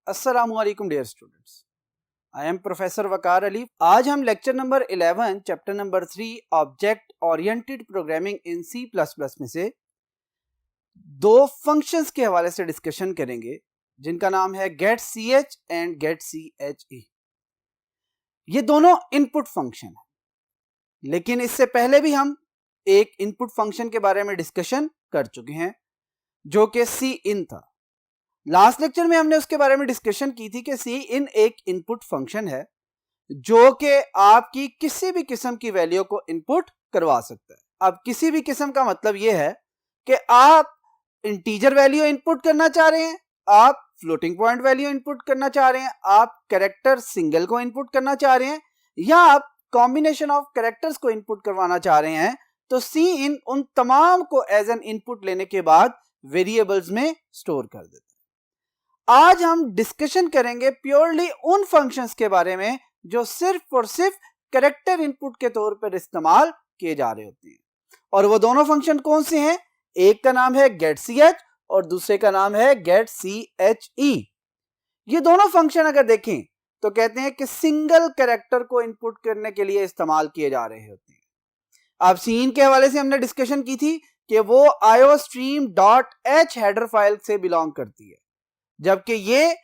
अस्सलामुअलैकुम dear students, I am professor Waqar Ali. आज हम lecture number 11 chapter number 3 object oriented programming in C++ में से दो फंक्शंस के हवाले से डिस्कशन करेंगे जिनका नाम है getch एंड getche। ये दोनों इनपुट फंक्शन है, लेकिन इससे पहले भी हम एक इनपुट फंक्शन के बारे में डिस्कशन कर चुके हैं जो कि cin था। लास्ट लेक्चर में हमने उसके बारे में डिस्कशन की थी कि cin एक इनपुट फंक्शन है जो कि आपकी किसी भी किस्म की वैल्यू को इनपुट करवा सकता है। अब किसी भी किस्म का मतलब यह है कि आप इंटीजर वैल्यू इनपुट करना चाह रहे हैं, आप फ्लोटिंग पॉइंट वैल्यू इनपुट करना चाह रहे हैं, आप कैरेक्टर सिंगल को इनपुट करना चाह रहे हैं, या आप कॉम्बिनेशन ऑफ कैरेक्टर्स को इनपुट करवाना चाह रहे हैं, तो cin उन तमाम को एज एन इनपुट लेने के बाद वेरिएबल्स में स्टोर कर देता है। आज हम डिस्कशन करेंगे प्योरली उन फंक्शंस के बारे में जो सिर्फ और सिर्फ कैरेक्टर इनपुट के तौर पर इस्तेमाल किए जा रहे होते हैं, और वो दोनों फंक्शन कौन से हैं? एक का नाम है getch और दूसरे का नाम है getche। ये दोनों फंक्शन अगर देखें तो कहते हैं कि सिंगल कैरेक्टर को इनपुट करने के लिए इस्तेमाल किए जा रहे होते हैं। अब cin के हवाले से हमने डिस्कशन की थी कि वो iostream.h हेडर फाइल से बिलोंग करती है, जबकि ये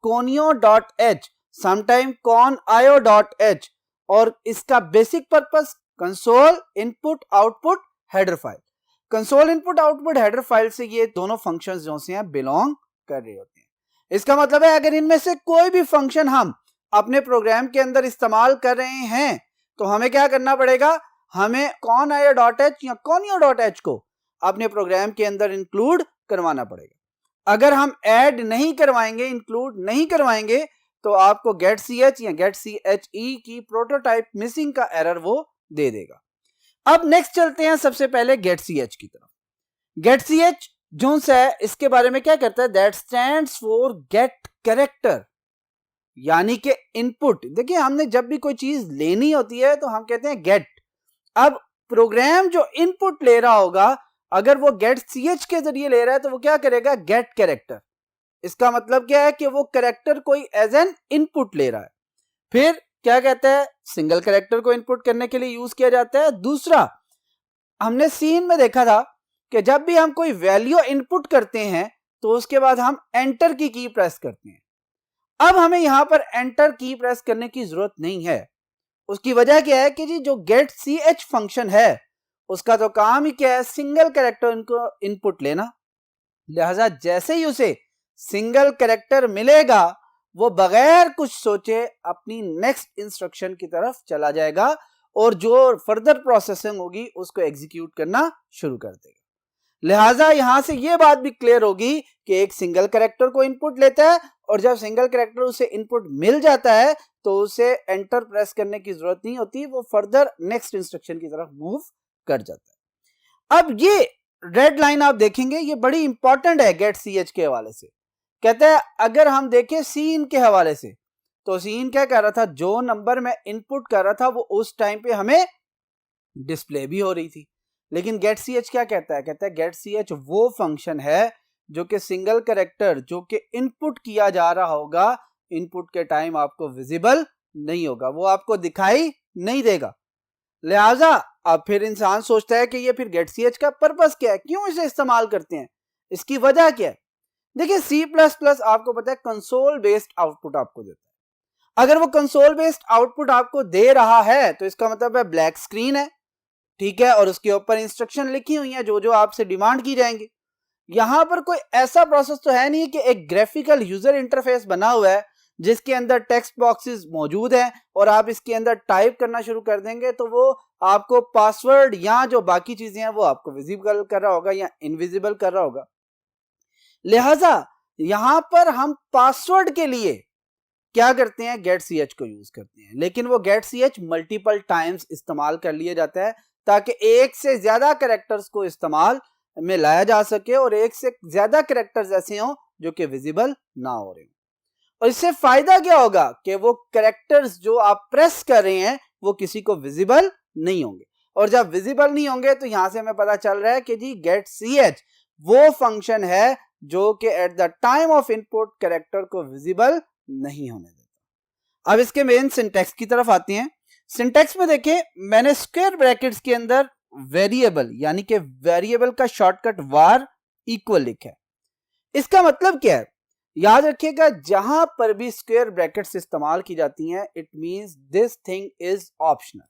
conio.h समटाइम conio.h और इसका basic purpose console input output header file. Console input output header file से ये दोनों फंक्शंस जो से हैं बिलोंग कर रहे होते हैं। इसका मतलब है अगर इनमें से कोई भी फंक्शन हम अपने प्रोग्राम के अंदर इस्तेमाल कर रहे हैं तो हमें क्या करना पड़ेगा? हमें conio.h या conio.h को अपने प्रोग्राम के अंदर इंक्लूड करवाना पड़ेगा। अगर हम ऐड नहीं करवाएंगे, इंक्लूड नहीं करवाएंगे, तो आपको getch या getche की प्रोटोटाइप मिसिंग का एरर वो दे देगा। अब नेक्स्ट चलते हैं सबसे पहले getch की तरफ। getch जो है इसके बारे में क्या करता है? That stands for get character, यानी कि इनपुट। देखिए, हमने जब भी कोई चीज लेनी होती है तो हम कहते हैं गेट। अब प्रोग्राम जो इनपुट ले रहा होगा, अगर वो getch के जरिए ले रहा है तो वो क्या करेगा? Get character. इसका मतलब क्या है कि वो कैरेक्टर कोई एज एन इनपुट ले रहा है। फिर क्या कहता है? सिंगल कैरेक्टर को इनपुट करने के लिए यूज किया जाता है। दूसरा, हमने सीन में देखा था कि जब भी हम कोई वैल्यू इनपुट करते हैं तो उसके बाद हम एंटर की प्रेस करते हैं। अब हमें यहां पर एंटर की प्रेस करने की जरूरत नहीं है। उसकी वजह क्या है कि जी जो getch फंक्शन है उसका तो काम ही क्या है? सिंगल कैरेक्टर इनको इनपुट लेना। लिहाजा जैसे ही उसे सिंगल कैरेक्टर मिलेगा वो बगैर कुछ सोचे अपनी नेक्स्ट इंस्ट्रक्शन की तरफ चला जाएगा और जो फर्दर प्रोसेसिंग होगी उसको एग्जीक्यूट करना शुरू कर देगा। लिहाजा यहां से ये बात भी क्लियर होगी कि एक सिंगल कैरेक्टर को इनपुट लेता है और जब सिंगल कैरेक्टर उसे इनपुट मिल जाता है तो उसे एंटर प्रेस करने की जरूरत नहीं होती, वो फर्दर नेक्स्ट इंस्ट्रक्शन की तरफ मूव कर जाता है। अब ये रेड लाइन आप देखेंगे, ये बड़ी इंपॉर्टेंट है getch के हवाले से। कहता है अगर हम देखें cin के हवाले से तो cin क्या कर रहा था? जो नंबर में इनपुट कर रहा था वो उस टाइम पे हमें डिस्प्ले भी हो रही थी। लेकिन getch क्या कहता है? कहता है getch वो फंक्शन है जो कि सिंगल कैरेक्टर जो कि इनपुट किया जा रहा होगा, इनपुट के टाइम आपको विजिबल नहीं होगा, वो आपको दिखाई नहीं देगा। लिहाजा अब फिर इंसान सोचता है कि ये फिर getch का पर्पस क्या है, क्यों इसे इस्तेमाल करते हैं, इसकी वजह क्या है? देखिए, C++ आपको पता है कंसोल बेस्ड आउटपुट आपको देता है। अगर वो कंसोल बेस्ड आउटपुट आपको दे रहा है तो इसका मतलब है ब्लैक स्क्रीन है, ठीक है, और उसके ऊपर इंस्ट्रक्शन लिखी हुई है जो जो आपसे डिमांड की जाएंगे। यहां पर कोई ऐसा प्रोसेस तो है नहीं कि एक ग्राफिकल यूजर इंटरफेस बना हुआ है जिसके अंदर टेक्स्ट बॉक्सेस मौजूद हैं और आप इसके अंदर टाइप करना शुरू कर देंगे तो वो आपको पासवर्ड या जो बाकी चीजें हैं वो आपको विजिबल कर रहा होगा या इनविजिबल कर रहा होगा। लिहाजा यहां पर हम पासवर्ड के लिए क्या करते हैं? getch को यूज करते हैं, लेकिन वो getch मल्टीपल टाइम्स इस्तेमाल कर लिया जाता है ताकि एक से ज्यादा कैरेक्टर्स को इस्तेमाल में लाया जा सके और एक से ज्यादा कैरेक्टर्स ऐसे हों जो कि विजिबल ना हो रहे हो। और इससे फायदा क्या होगा कि वो कैरेक्टर्स जो आप प्रेस कर रहे हैं वो किसी को विजिबल नहीं होंगे, और जब विजिबल नहीं होंगे तो यहां से हमें पता चल रहा है कि जी getch वो फंक्शन है जो कि eight the time of input character को विजिबल नहीं होने देता। अब इसके मेन सिंटैक्स की तरफ आते हैं। सिंटैक्स में देखें, मैंने स्क्वायर ब्रैकेट्स के अंदर वेरिएबल यानी कि वेरिएबल का शॉर्टकट var इक्वल लिखा है। इसका मतलब क्या है, याद रखिएगा, जहां पर भी स्क्वायर ब्रैकेट्स इस्तेमाल की जाती हैं, it means this thing is optional,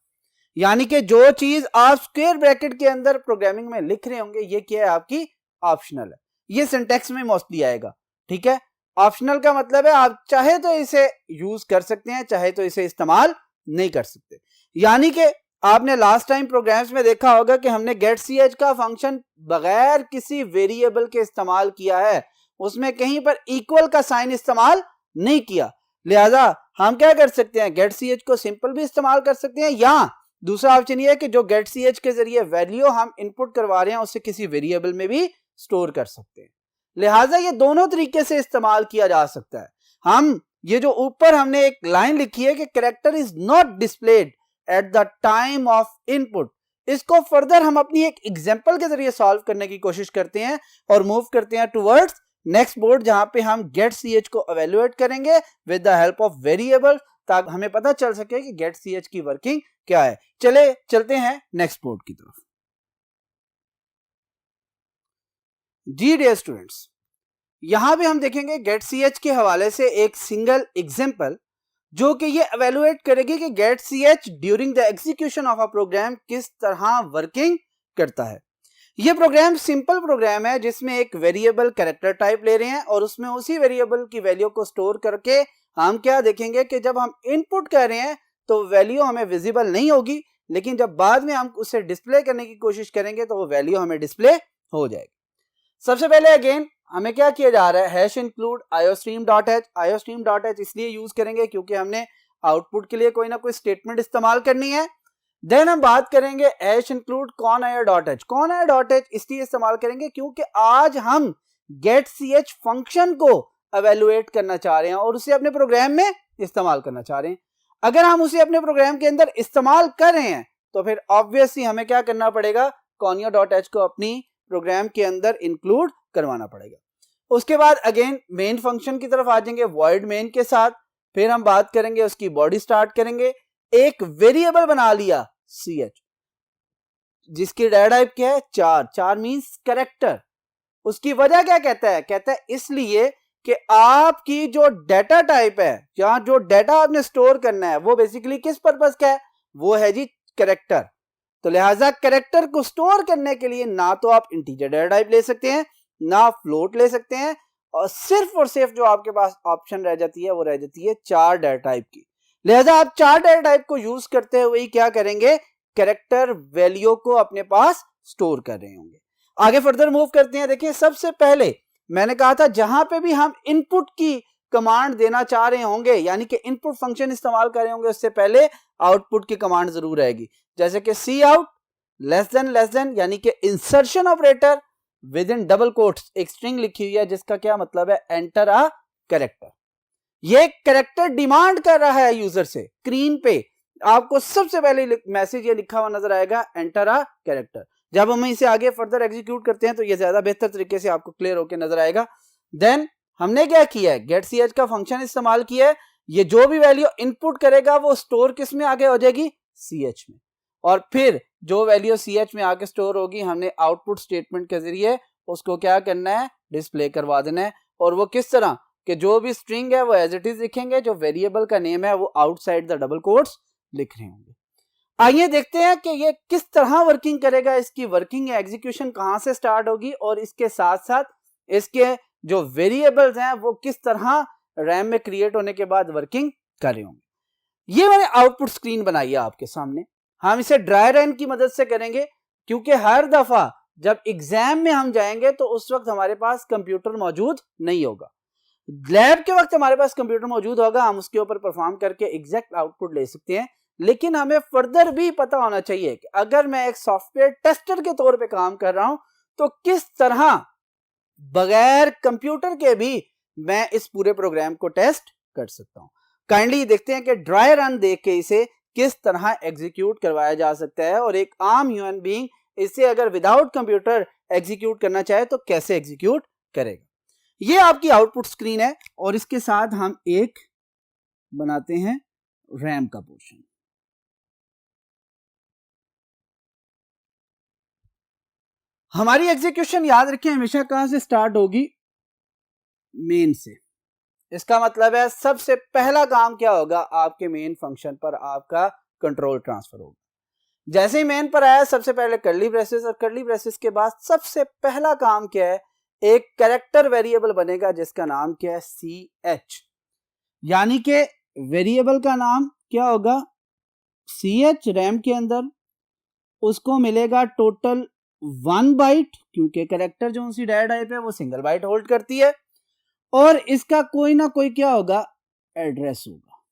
यानी कि जो चीज आप स्क्वायर ब्रैकेट के अंदर प्रोग्रामिंग में लिख रहे होंगे, ये क्या है, आपकी ऑप्शनल है। ये सिंटैक्स में मोस्टली आएगा, ठीक है। ऑप्शनल का मतलब है आप चाहे तो इसे यूज कर सकते हैं, चाहे तो इसे इस्तेमाल नहीं कर सकते। यानी कि आपने लास्ट टाइम प्रोग्राम्स में देखा होगा कि हमने गेट ch का फंक्शन बगैर किसी वेरिएबल के इस्तेमाल किया है, उसमें कहीं पर इक्वल का साइन इस्तेमाल नहीं किया। लिहाजा हम क्या कर सकते हैं, गेट ch को सिंपल भी इस्तेमाल कर सकते हैं, या दूसरा ऑप्शन ये है कि जो गेट ch के जरिए वैल्यू हम इनपुट करवा रहे हैं उसे किसी वेरिएबल में भी स्टोर कर सकते हैं। लिहाजा ये दोनों तरीके से इस्तेमाल किया जा सकता है। हम ये जो ऊपर हमने एक लाइन लिखी है कि character is not displayed at the time of input, इसको फर्दर हम अपनी एक एग्जांपल के जरिए सॉल्व करने की कोशिश करते हैं और मूव करते हैं टुवर्ड्स नेक्स्ट बोर्ड, जहां पे हम गेट ch को इवेलुएट करेंगे with the help of variable, ताकि हमें पता चल सके कि गेट ch की वर्किंग क्या है। चलते हैं नेक्स्ट बोर्ड की तरफ। जी डियर स्टूडेंट्स, यहां भी हम देखेंगे गेट ch के हवाले से एक सिंगल एग्जांपल, जो कि ये इवेलुएट करेगी कि get ch during the execution of a program किस तरह वर्किंग करता है। ये प्रोग्राम सिंपल प्रोग्राम है जिसमें एक वेरिएबल कैरेक्टर टाइप ले रहे हैं और उसमें उसी वेरिएबल की वैल्यू को स्टोर करके हम क्या देखेंगे कि जब हम इनपुट कर रहे हैं तो वैल्यू हमें विजिबल नहीं होगी, लेकिन जब बाद में हम उसे डिस्प्ले करने की कोशिश करेंगे तो वो वैल्यू हमें डिस्प्ले हो जाएगी। सबसे पहले अगेन हमें क्या किया जा रहा है, हैश इंक्लूड iostream.h। iostream.h इसलिए यूज करेंगे क्योंकि हमने आउटपुट के लिए कोई ना कोई स्टेटमेंट इस्तेमाल करनी है। देन हम बात करेंगे हैश इंक्लूड conio.h। conio.h इसलिए इस्तेमाल करेंगे क्योंकि आज हम गेट ch फंक्शन को इवेलुएट करना चाह रहे हैं और उसे अपने प्रोग्राम में इस्तेमाल करना चाह रहे हैं। अगर हम उसे अपने प्रोग्राम के अंदर इस्तेमाल कर रहे हैं तो फिर ऑब्वियसली हमें क्या करना पड़ेगा, conio.h को अपनी प्रोग्राम के अंदर इंक्लूड करवाना पड़ेगा। उसके बाद अगेन मेन फंक्शन की तरफ आ जाएंगे वॉइड मेन के साथ, फिर हम बात करेंगे उसकी बॉडी स्टार्ट करेंगे। एक वेरिएबल बना लिया ch जिसकी डाटा टाइप क्या है, 4 मींस कैरेक्टर। उसकी वजह क्या कहता है, कहता है इसलिए कि आपकी जो डाटा टाइप है, जहां जो डाटा आपने स्टोर करना है वो बेसिकली किस पर्पस का है, वो है जी कैरेक्टर। तो लिहाजा कैरेक्टर को स्टोर करने के लिए ना तो आप इंटीजर डाटा टाइप ले सकते हैं, ना फ्लोट ले सकते हैं, और सिर्फ जो आपके पास ऑप्शन रह जाती है वो रह जाती है 4 डाटा टाइप की। लिहाजा आप 4 डाटा टाइप को यूज करते हुए क्या करेंगे, कैरेक्टर वैल्यू को अपने पास स्टोर कर रहे होंगे। आगे फर्दर मूव करते हैं। देखिए सबसे पहले मैंने कहा था जहां पे भी हम इनपुट की कमांड देना चाह रहे होंगे, यानी कि इनपुट फंक्शन इस्तेमाल कर रहे होंगे, उससे पहले आउटपुट की कमांड जरूर आएगी, जैसे कि सी आउट लेस देन यानी कि insertion operator with in double quotes एक स्ट्रिंग लिखी हुई है जिसका क्या मतलब है, एंटर अ कैरेक्टर। ये कैरेक्टर डिमांड कर रहा है यूजर से। स्क्रीन पे आपको सबसे पहले मैसेज ये लिखा हुआ नजर आएगा, एंटर अ कैरेक्टर। जब हम इसे आगे फर्दर एग्जीक्यूट करते हैं तो ये ज्यादा बेहतर तरीके से आपको क्लियर होकर नजर आएगा। देन हमने क्या किया है, गेट ch का फंक्शन इस्तेमाल किया है। ये जो भी वैल्यू इनपुट करेगा वो स्टोर किस में आगे हो जाएगी, ch में, और फिर जो वैल्यू ch में आके स्टोर होगी हमने आउटपुट स्टेटमेंट के जरिए उसको क्या करना है, डिस्प्ले करवा देना है। और वो किस तरह कि जो भी स्ट्रिंग है वो एज इट इज लिखेंगे, जो वेरिएबल का नेम है वो आउटसाइड द डबल कोट्स लिख रहे होंगे। आइए देखते हैं कि ये किस तरह वर्किंग करेगा, इसकी वर्किंग या एग्जीक्यूशन कहां से स्टार्ट होगी, और इसके साथ साथ इसके जो वेरिएबल्स हैं वो किस तरह रैम में क्रिएट होने के बाद वर्किंग कर रहे होंगे। ये मैंने आउटपुट स्क्रीन बनाई है आपके सामने। हम इसे ड्राई रन की मदद से करेंगे क्योंकि हर दफा जब एग्जाम में हम जाएंगे तो उस वक्त हमारे पास कंप्यूटर मौजूद नहीं होगा। लैब के वक्त हमारे पास कंप्यूटर मौजूद होगा, हम उसके ऊपर परफॉर्म करके एग्जैक्ट आउटपुट ले सकते हैं। लेकिन हमें फर्दर भी पता होना चाहिए कि अगर मैं एक सॉफ्टवेयर टेस्टर के तौर पे काम कर रहा हूं तो किस तरह बगैर कंप्यूटर के भी मैं इस पूरे प्रोग्राम को टेस्ट कर सकता हूं। काइंडली देखते हैं कि ड्राई रन देख के इसे किस तरह एग्जीक्यूट करवाया जा सकता है, और एक आम ह्यूमन बीइंग इसे अगर विदाउट कंप्यूटर एग्जीक्यूट करना चाहे तो कैसे एग्जीक्यूट करेगा। ये आपकी आउटपुट स्क्रीन है और इसके साथ हम एक बनाते हैं रैम का पोर्शन। हमारी एग्जीक्यूशन याद रखें हमेशा कहां से स्टार्ट होगी, मेन से। इसका मतलब है सबसे पहला काम क्या होगा, आपके मेन फंक्शन पर आपका कंट्रोल ट्रांसफर होगा। जैसे ही मेन पर आया सबसे पहले कर्ली ब्रेसेस, और कर्ली ब्रेसेस के बाद सबसे पहला काम क्या है, एक कैरेक्टर वेरिएबल बनेगा जिसका नाम क्या है, CH। यानी कि वेरिएबल का नाम क्या होगा, CH रैम के अंदर। उसको मिलेगा टोटल 1 बाइट, क्योंकि कैरेक्टर जो सी डाटा टाइप है वो सिंगल बाइट होल्ड करती है, और इसका कोई ना कोई क्या होगा, एड्रेस होगा।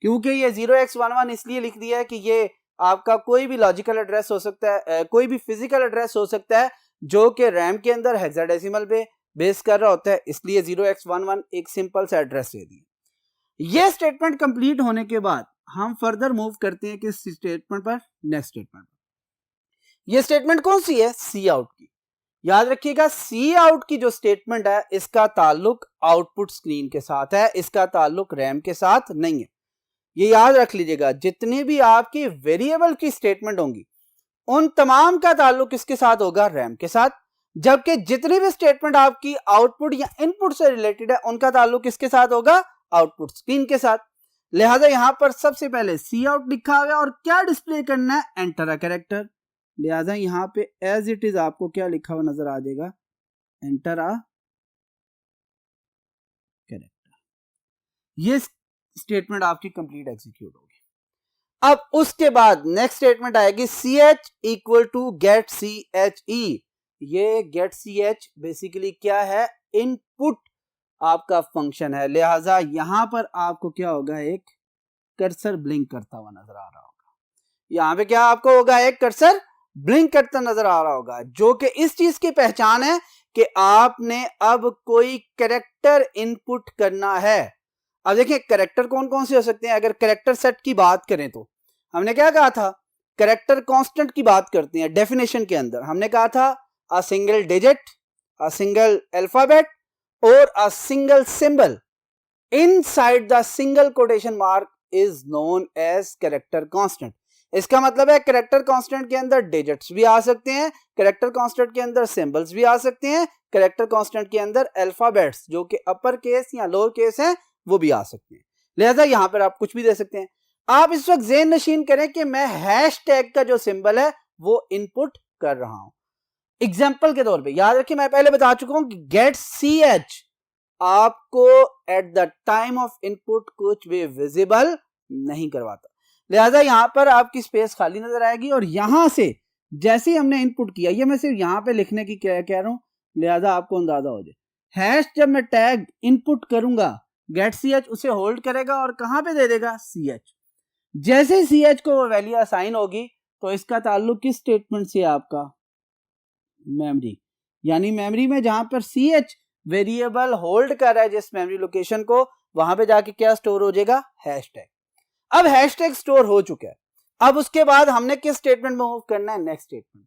क्योंकि ये 0x11 इसलिए लिख दिया है कि ये आपका कोई भी लॉजिकल एड्रेस हो सकता है, कोई भी फिजिकल एड्रेस हो सकता है जो कि रैम के अंदर हेक्साडेसिमल पे बेस कर रहा होता है, इसलिए 0x11 एक सिंपल सा एड्रेस दे दिया। ये स्टेटमेंट कंप्लीट होने के बाद हम फर्दर मूव करते हैं किस स्टेटमेंट पर, नेक्स्ट स्टेटमेंट पर। ये स्टेटमेंट कौन सी है, सी आउट की। याद रखिएगा सी आउट की जो स्टेटमेंट है इसका ताल्लुक आउटपुट स्क्रीन के साथ है, इसका ताल्लुक रैम के साथ नहीं है। ये याद रख लीजिएगा, जितनी भी आपकी वेरिएबल की स्टेटमेंट होंगी उन तमाम का ताल्लुक किसके साथ होगा, रैम के साथ। जबकि जितनी भी स्टेटमेंट आपकी आउटपुट या इनपुट से रिलेटेड है उनका ताल्लुक किसके साथ होगा, आउटपुट स्क्रीन के साथ। लिहाजा यहां पर सबसे पहले सी आउट लिखा हुआ है और क्या डिस्प्ले करना है, एंटर अ कैरेक्टर। लिहाजा यहां पे एज इट इज आपको क्या लिखा हुआ नजर आ जाएगा, एंटर अ कैरेक्टर। ये स्टेटमेंट आपकी कंप्लीट एग्जीक्यूट होगी। अब उसके बाद नेक्स्ट स्टेटमेंट आएगी CH equal to get CHE। ये गेट CH बेसिकली क्या है, इनपुट आपका फंक्शन है। लिहाजा यहां पर आपको क्या होगा, एक कर्सर ब्लिंक करता हुआ नजर आ रहा होगा। यहां पे क्या आपको होगा, एक कर्सर ब्लिंक करता नजर आ रहा होगा, जो कि इस चीज की पहचान है कि आपने अब कोई कैरेक्टर इनपुट करना है। अब देखिए कैरेक्टर कौन कौन से हो सकते हैं। अगर कैरेक्टर सेट की बात करें तो हमने क्या कहा था, कैरेक्टर कांस्टेंट की बात करते हैं। डेफिनेशन के अंदर हमने कहा था a single digit, a single alphabet और a single symbol inside the single quotation mark is known as character constant. इसका मतलब है कैरेक्टर कांस्टेंट के अंदर डिजिट्स भी आ सकते हैं, कैरेक्टर कांस्टेंट के अंदर सिंबल्स भी आ सकते हैं, कैरेक्टर कांस्टेंट के अंदर अल्फाबेट्स जो कि अपर केस या लोअर केस हैं वो भी आ सकते हैं। लिहाजा यहां पर आप कुछ भी दे सकते हैं। आप इस वक्त ज़हन नशीन करें कि मैं हैशटैग का जो सिंबल है वो इनपुट कर रहा हूं। एग्जाम्पल के तौर पे याद रखिए, मैं पहले बता चुका हूं कि गेट CH आपको eight the time of input कुछ भी विजिबल नहीं करवाता। लिहाजा यहां पर आपकी स्पेस खाली नजर आएगी और यहां से जैसे ही हमने इनपुट किया, ये मैं सिर्फ यहां पे लिखने की कह रहा हूं, लिहाजा आपको अंदाजा हो जाए। हैश जब मैं टैग इनपुट करूंगा गेट CH उसे होल्ड करेगा और कहां पे दे देगा, CH। जैसे ही CH को वो वैल्यू असाइन होगी तो इसका ताल्लुक किस स्टेटमेंट से, आपका मेमोरी। यानी मेमोरी में जहां पर CH वेरिएबल होल्ड कर रहा है जिस मेमोरी लोकेशन को, वहां पे जाके क्या स्टोर हो जाएगा, हैशटैग। अब हैशटैग स्टोर हो चुका है। अब उसके बाद हमने किस स्टेटमेंट में मूव करना है, नेक्स्ट स्टेटमेंट।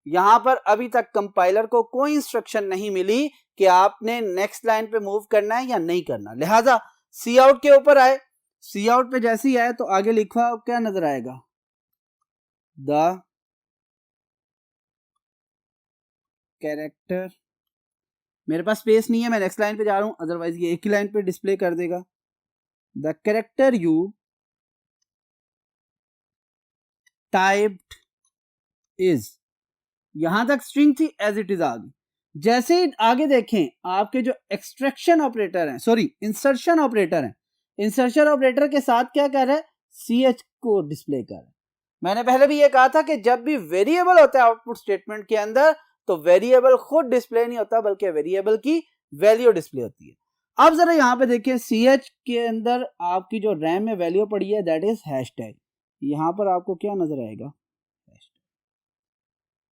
यहां पर अभी तक कंपाइलर को कोई इंस्ट्रक्शन नहीं मिली कि आपने नेक्स्ट लाइन पे मूव करना है या नहीं करना। लिहाजा सी आउट के ऊपर आए, सी आउट पे जैसे ही आए तो आगे लिखा क्या नजर आएगा, द कैरेक्टर। मेरे पास स्पेस नहीं है, मैं नेक्स्ट लाइन पे जा रहा हूं, अदरवाइज ये एक ही लाइन पे डिस्प्ले कर देगा। The character you typed is, यहां तक स्ट्रिंग थी, एज इट इज आ गई। जैसे ही आगे देखें आपके जो एक्सट्रैक्शन ऑपरेटर हैं, सॉरी इंसर्शन ऑपरेटर हैं, इंसर्शन ऑपरेटर के साथ क्या कर रहा है, CH को डिस्प्ले कर रहा है। मैंने पहले भी ये कहा था कि जब भी वेरिएबल होता है आउटपुट स्टेटमेंट के अंदर तो वेरिएबल खुद डिस्प्ले नहीं होता बल्कि वेरिएबल की वैल्यू डिस्प्ले होती है। अब जरा यहां पे देखिए CH के अंदर आपकी जो रैम में वैल्यू पड़ी है दैट इज हैशटैग। यहां पर आपको क्या नजर आएगा,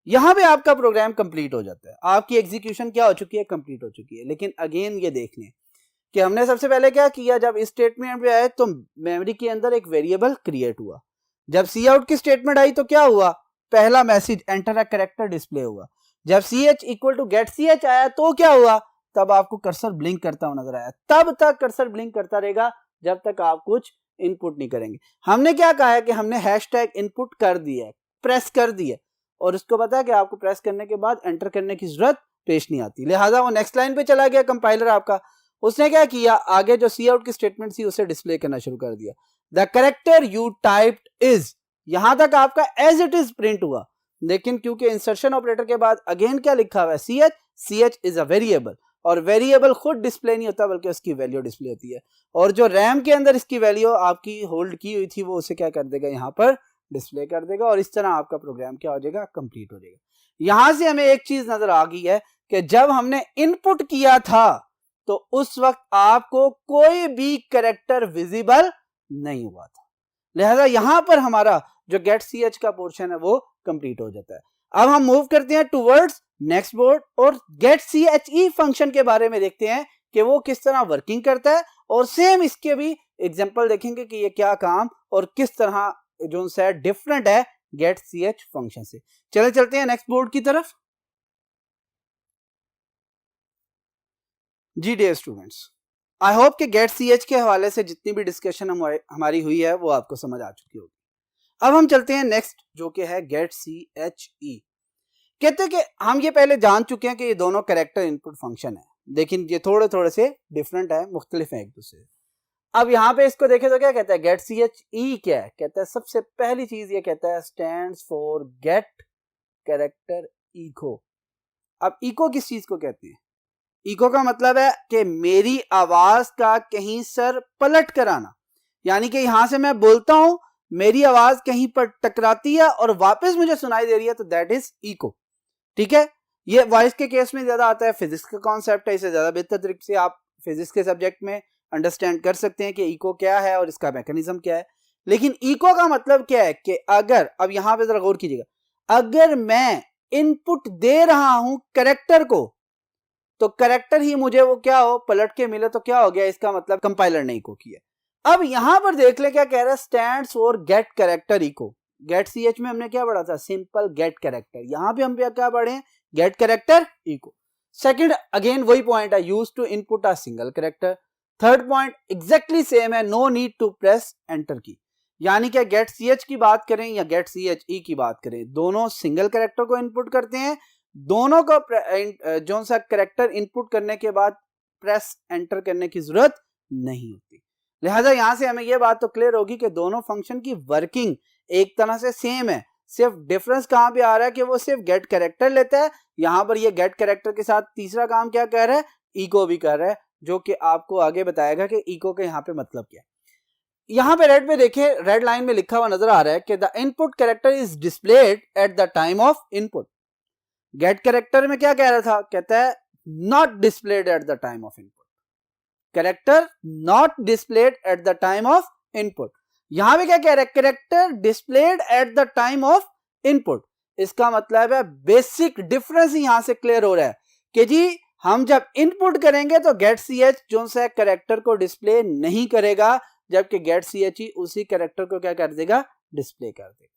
यहां पे आपका प्रोग्राम कंप्लीट हो जाता है, आपकी एग्जीक्यूशन क्या हो चुकी है, कंप्लीट हो चुकी है। लेकिन अगेन ये देख लें कि हमने सबसे पहले क्या किया, जब इस स्टेटमेंट पे आए तो मेमोरी के अंदर एक वेरिएबल क्रिएट हुआ। जब सी आउट की स्टेटमेंट आई तो क्या हुआ, पहला message enter a character display हुआ। जब CH equal to get CH आया तो क्या हुआ, तब आपको कर्सर ब्लिंक करता हुआ नजर आया, तब तक कर्सर ब्लिंक करता रहेगा जब तक आप कुछ इनपुट नहीं करेंगे। हमने क्या कहा है कि हमने हैशटैग इनपुट कर दिया है, प्रेस कर दिया, और उसको पता है कि आपको प्रेस करने के बाद एंटर करने की जरूरत पेश नहीं आती, लिहाजा वो नेक्स्ट लाइन पे चला गया कंपाइलर आपका। उसने क्या किया, आगे जो सी आउट की स्टेटमेंट थी उसे डिस्प्ले करना शुरू कर दिया। The character you typed is, यहां तक आपका एज इट इज प्रिंट हुआ, लेकिन क्योंकि इंसर्शन ऑपरेटर के बाद अगेन क्या लिखा हुआ है, C H is a variable, और वेरिएबल खुद डिस्प्ले नहीं होता बल्कि उसकी वैल्यू डिस्प्ले होती है, और जो रैम के अंदर इसकी वैल्यू आपकी होल्ड की हुई थी वो उसे क्या कर देगा, यहाँ पर डिस्प्ले कर देगा, और इस तरह आपका प्रोग्राम क्या हो जाएगा, कंप्लीट हो जाएगा। यहां से हमें एक चीज नजर आ गई है कि जब हमने इनपुट किया था तो उस वक्त आपको कोई भी कैरेक्टर विजिबल नहीं हुआ था, लिहाजा यहां पर हमारा जो गेट सी एच का पोर्शन है वो कंप्लीट हो जाता है। अब हम मूव करते हैं टूवर्ड्स नेक्स्ट बोर्ड और get C H E function के बारे में देखते हैं कि वो किस तरह वर्किंग करता है, और सेम इसके भी एग्जांपल देखेंगे कि ये क्या काम और किस तरह जो है डिफरेंट है गेट सी एच फंक्शन से। चले चलते हैं नेक्स्ट बोर्ड की तरफ। जी डियर स्टूडेंट्स, आई होप कि गेट सी एच के हवाले से जितनी भी डिस्कशन हमारी हुई है वो आपको समझ आ चुकी होगी। अब हम चलते हैं नेक्स्ट जो कि है गेट सी एच ई। कहते हैं कि हम ये पहले जान चुके हैं कि ये दोनों कैरेक्टर इनपुट फंक्शन है, लेकिन ये थोड़े थोड़े से डिफरेंट है, मुख्तलिफ है एक दूसरे से। अब यहाँ पे इसको देखें तो क्या कहता है, गेट सी एच ई क्या है, कहता है सबसे पहली चीज ये कहता है stands for get character echo. अब इको किस चीज को कहते हैं, इको का मतलब है कि मेरी आवाज का कहीं सर पलट कर आना, यानी कि यहां से मैं बोलता हूं, मेरी आवाज कहीं पर टकराती है और वापस मुझे सुनाई दे रही है, तो दैट इज इको। ठीक है, ये वॉइस के केस में ज्यादा आता है, फिजिक्स का कॉन्सेप्ट है, इसे ज्यादा बेहतर तरीके से आप फिजिक्स के सब्जेक्ट में अंडरस्टैंड कर सकते हैं कि इको क्या है और इसका मैकेनिज्म क्या है। लेकिन इको का मतलब क्या है कि अगर, अब यहां पे जरा गौर कीजिएगा, अगर मैं इनपुट दे रहा हूं कैरेक्टर को, तो कैरेक्टर ही मुझे वो क्या हो, पलट के मिले, तो क्या हो गया, इसका मतलब कंपाइलर ने इको किया। अब यहां पर देख ले क्या कह रहा है, stands for get character echo. Get C H में हमने क्या पढ़ा था, सिंपल गेट कैरेक्टर, यहां पे हम क्या पढ़े हैं, get character echo. Second again वही पॉइंट है, use to input a single character. Third point exactly same है, no need to press enter key, यानी कि गेट सी एच की बात करें या गेट सी एच ई की बात करें, दोनों सिंगल कैरेक्टर को इनपुट करते हैं, दोनों को जो सा कैरेक्टर इनपुट करने के बाद प्रेस एंटर करने की जरूरत नहीं होती। लिहाजा यहां से हमें यह बात तो क्लियर होगी कि दोनों फंक्शन की वर्किंग एक तरह से सेम है, सिर्फ डिफरेंस कहां पे आ रहा है कि वो सिर्फ गेट कैरेक्टर लेता है, यहां पर ये गेट कैरेक्टर के साथ तीसरा काम क्या कर रहा है, इको भी कर रहा है, जो कि आपको आगे बताएगा कि इको का यहां पे मतलब क्या है। यहां पे रेड पे देखें, रेड लाइन में लिखा हुआ नजर आ रहा है कि the input character is displayed at the time of input. Get character में क्या कह रहा था, कहता है not displayed at the time of input, character not displayed at the time of input. यहां पे क्या कह रहा है, character displayed at the time of input. इसका मतलब है बेसिक डिफरेंस यहां से क्लियर हो रहा है कि जी हम जब इनपुट करेंगे तो गेट सी एच जो सा कैरेक्टर को डिस्प्ले नहीं करेगा, जबकि गेट सी एच ही उसी कैरेक्टर को क्या कर देगा, डिस्प्ले कर देगा।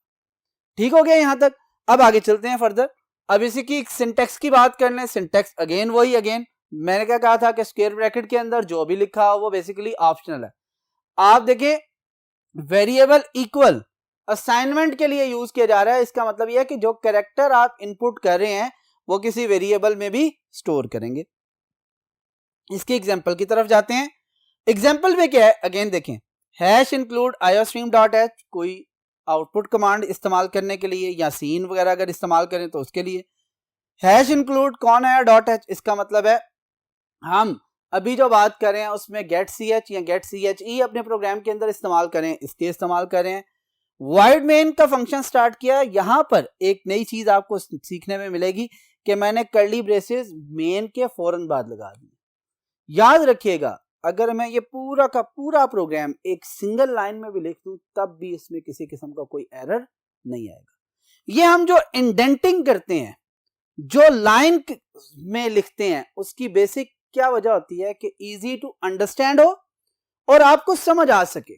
ठीक हो गया यहां तक। अब आगे चलते हैं फर्दर। अब इसी की सिंटेक्स की बात कर लें। सिंटेक्स अगेन वही, अगेन मैंने क्या कहा था कि स्क्वायर ब्रैकेट के अंदर जो भी लिखा हो वो बेसिकली ऑप्शनल है। आप देखिए वेरिएबल इक्वल असाइनमेंट के लिए यूज किया जा रहा है, इसका मतलब यह है कि जो कैरेक्टर आप इनपुट कर रहे हैं वो किसी वेरिएबल में भी स्टोर करेंगे। इसके एग्जांपल की तरफ जाते हैं। एग्जांपल में क्या है, अगेन देखें, हैश इंक्लूड iostream.h कोई आउटपुट कमांड इस्तेमाल करने के लिए, या सीन वगैरह अगर इस्तेमाल करें तो उसके लिए। हैश इंक्लूड कौन है, .h, इसका मतलब है हम अभी जो बात कर रहे हैं उसमें गेट सी एच या गेट सी एच ई अपने प्रोग्राम के अंदर इस्तेमाल करें, इसके इस्तेमाल करें। वाइड मेन का फंक्शन स्टार्ट किया, यहां पर एक नई चीज आपको सीखने में मिलेगी कि मैंने कर्ली ब्रेसेस मेन के फौरन बाद लगा दी। याद रखिएगा, अगर मैं ये पूरा का पूरा प्रोग्राम एक सिंगल लाइन में भी लिख दूं तब भी इसमें किसी किस्म का कोई एरर नहीं आएगा। ये हम जो इंडेंटिंग करते हैं, जो लाइन में लिखते हैं, उसकी बेसिक क्या वजह होती है कि इजी टू अंडरस्टैंड हो और आपको समझ आ सके,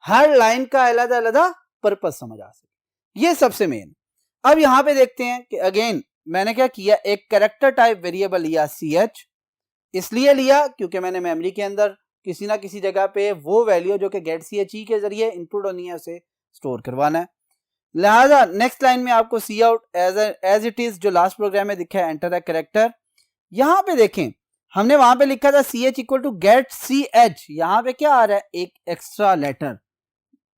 हर लाइन का अलग अलग पर्पस समझ आ सके, ये सबसे मेन। अब यहां पे देखते हैं कि अगेन मैंने क्या किया, एक कैरेक्टर टाइप वेरिएबल लिया ch, इसलिए लिया क्योंकि मैंने मेमोरी के अंदर किसी ना किसी जगह पे वो वैल्यू जो कि गेट ची के जरिए इनपुट होनी है उसे स्टोर करवाना है। लिहाजा नेक्स्ट लाइन में आपको सी आउट एज इट इज जो लास्ट प्रोग्राम में दिखा है एंटर अ कैरेक्टर। यहां पे देखें हमने वहां पे लिखा था C H equal to get C H, यहां पे क्या आ रहा है एक एक्स्ट्रा लेटर,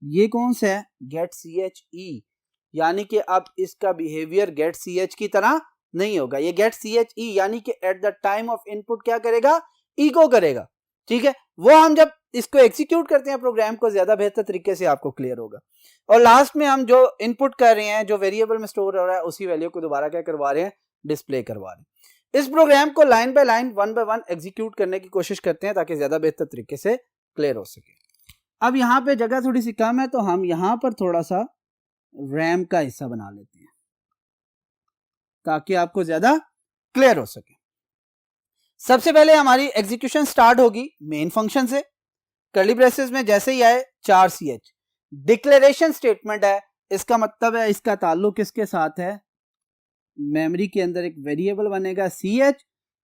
ये कौन सा है गेट सी एच ई, यानी कि अब इसका बिहेवियर गेट सी एच की तरह नहीं होगा। ये गेट सी एच ई यानी कि eight the time of input क्या करेगा इको करेगा, ठीक है। वो हम जब इसको एग्जीक्यूट करते हैं प्रोग्राम को ज्यादा बेहतर तरीके से आपको क्लियर होगा। और लास्ट में हम जो इनपुट कर रहे हैं जो वेरिएबल में स्टोर हो रहा है उसी वैल्यू को दोबारा क्या करवा रहे हैं डिस्प्ले करवा रहे हैं। इस प्रोग्राम को line by line one by one execute करने की कोशिश करते हैं ताकि ज्यादा बेहतर तरीके से क्लियर हो सके। अब यहाँ पे जगह थोड़ी सी कम है तो हम यहाँ पर थोड़ा सा रैम का हिस्सा बना लेते हैं ताकि आपको ज्यादा क्लियर हो सके। सबसे पहले हमारी एग्जीक्यूशन स्टार्ट होगी मेन फंक्शन से, कर्ली ब्रेसेस में जैसे ही आए 4ch डिक्लेरेशन स्टेटमेंट है, इसका मतलब है इसका ताल्लुक किसके साथ है, मेमोरी के अंदर एक वेरिएबल बनेगा ch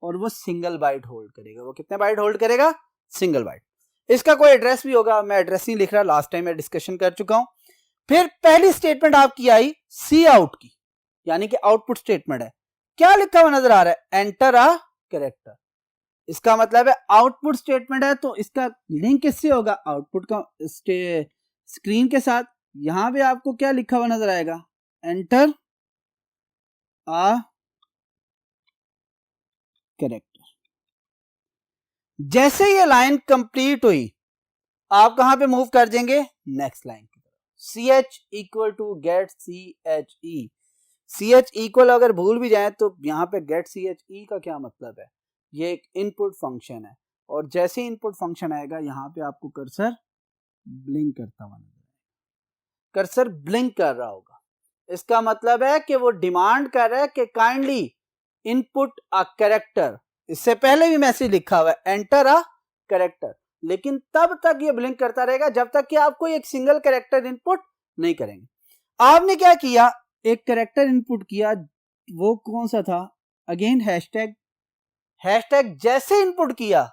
और वो सिंगल बाइट होल्ड करेगा। वो कितने बाइट होल्ड करेगा सिंगल बाइट। इसका कोई एड्रेस भी होगा, मैं एड्रेस नहीं लिख रहा, लास्ट टाइम मैं डिस्कशन कर चुका हूं। फिर पहली स्टेटमेंट आपकी आई सी आउट की, यानी कि आउटपुट स्टेटमेंट है। क्या लिखा हुआ नजर आ रहा है एंटर अ कैरेक्टर, इसका मतलब है आउटपुट स्टेटमेंट है तो इसका लिंक किससे होगा आउटपुट का स्क्रीन के साथ। यहां पे आपको क्या लिखा हुआ नजर आएगा एंटर अ कैरेक्टर। जैसे ये लाइन कंप्लीट हुई आप कहां पे मूव कर जाएंगे नेक्स्ट लाइन की तरफ, C H equal to get C H E. C H equal अगर भूल भी जाए तो यहाँ पे गेट सी एच ई का क्या मतलब है, ये एक इनपुट फंक्शन है और जैसे ही इनपुट फंक्शन आएगा यहाँ पे आपको कर्सर ब्लिंक करता हुआ नजर आएगा, कर्सर ब्लिंक कर रहा होगा। इसका मतलब है कि वो डिमांड कर रहा है कि काइंडली इनपुट अ कैरेक्टर। इससे पहले भी मैसेज लिखा हुआ है एंटर अ कैरेक्टर, लेकिन तब तक ये ब्लिंक करता रहेगा जब तक कि आप कोई एक सिंगल कैरेक्टर इनपुट नहीं करेंगे। आपने क्या किया एक कैरेक्टर इनपुट किया, वो कौन सा था अगेन हैशटैग। हैशटैग जैसे इनपुट किया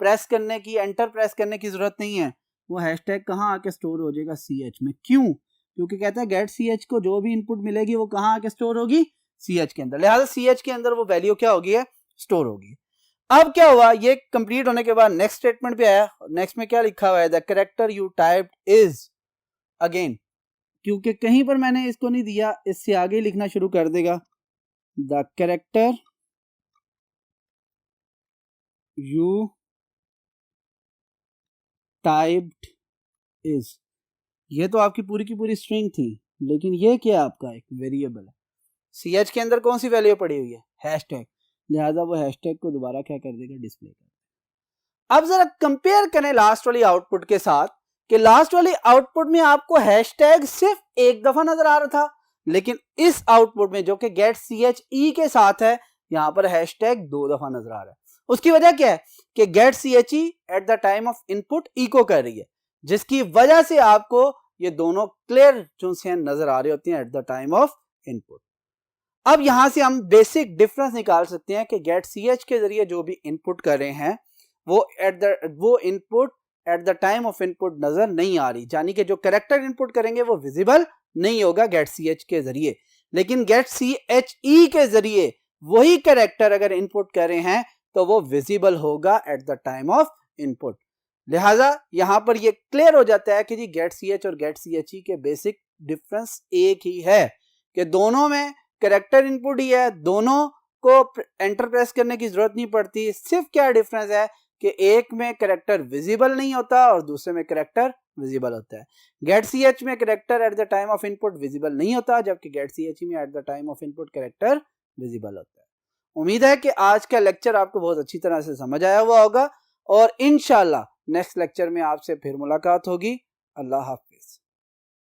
प्रेस करने की एंटर प्रेस करने की जरूरत नहीं है, वो हैशटैग कहां आके स्टोर हो जाएगा सी एच में। क्यों, क्योंकि कहता है गेट सी एच को जो भी इनपुट मिलेगी वो कहां आके स्टोर होगी सी एच के अंदर, लिहाजा सी एच के अंदर वो वैल्यू क्या होगी है स्टोर होगी। अब क्या हुआ ये कंप्लीट होने के बाद नेक्स्ट स्टेटमेंट पे आया, नेक्स्ट में क्या लिखा हुआ है the character you typed is, again क्योंकि कहीं पर मैंने इसको नहीं दिया इससे आगे लिखना शुरू कर देगा the character you typed is. ये तो आपकी पूरी की पूरी स्ट्रिंग थी लेकिन ये क्या आपका एक वेरिएबल है, सी एच के अंदर कौन सी वैल्यू पड़ी हुई है हैशटैग, लिहाजा वो हैशटैग को दोबारा क्या कर देगा डिस्प्ले कर देगा। अब जरा कंपेयर करें लास्ट वाली आउटपुट के साथ कि लास्ट वाली आउटपुट में आपको हैशटैग सिर्फ एक दफा नजर आ रहा था, लेकिन इस आउटपुट में जो कि गेट सी एच ई के साथ है यहां पर हैशटैग 2 दफा नजर आ रहा है। उसकी वजह क्या है कि get C H E at the time of input echo कर रही है, जिसकी वजह से आपको ये दोनों क्लियर जो नजर आ रही होती हैं eight the time of input. अब यहां से हम बेसिक डिफरेंस निकाल सकते हैं कि गेट सी एच के जरिए जो भी इनपुट कर रहे हैं वो input eight the time of input नजर नहीं आ रही, यानी कि जो कैरेक्टर इनपुट करेंगे वो विजिबल नहीं होगा गेट सी एच के जरिए, लेकिन गेट सी एच ई के जरिए वही कैरेक्टर अगर इनपुट कर रहे हैं तो वो विजिबल होगा eight the time of input. लिहाजा यहां पर ये क्लियर हो जाता है कि जी गेट सी एच और गेट सी एच ई के बेसिक डिफरेंस एक ही है कि दोनों में कैरेक्टर इनपुट ही है, दोनों को एंटर प्रेस करने की जरूरत नहीं पड़ती। सिर्फ क्या डिफरेंस है कि एक में कैरेक्टर विजिबल नहीं होता और दूसरे में कैरेक्टर विजिबल होता है। गेट सी एच में character eight the time of input visible नहीं होता, जबकि गेट सी एच में eight the time of input character visible होता है। उम्मीद है कि आज का लेक्चर आपको बहुत अच्छी तरह से समझ आया हुआ होगा और इंशाल्लाह नेक्स्ट लेक्चर में आपसे फिर मुलाकात होगी। अल्लाह हाफ़िज़।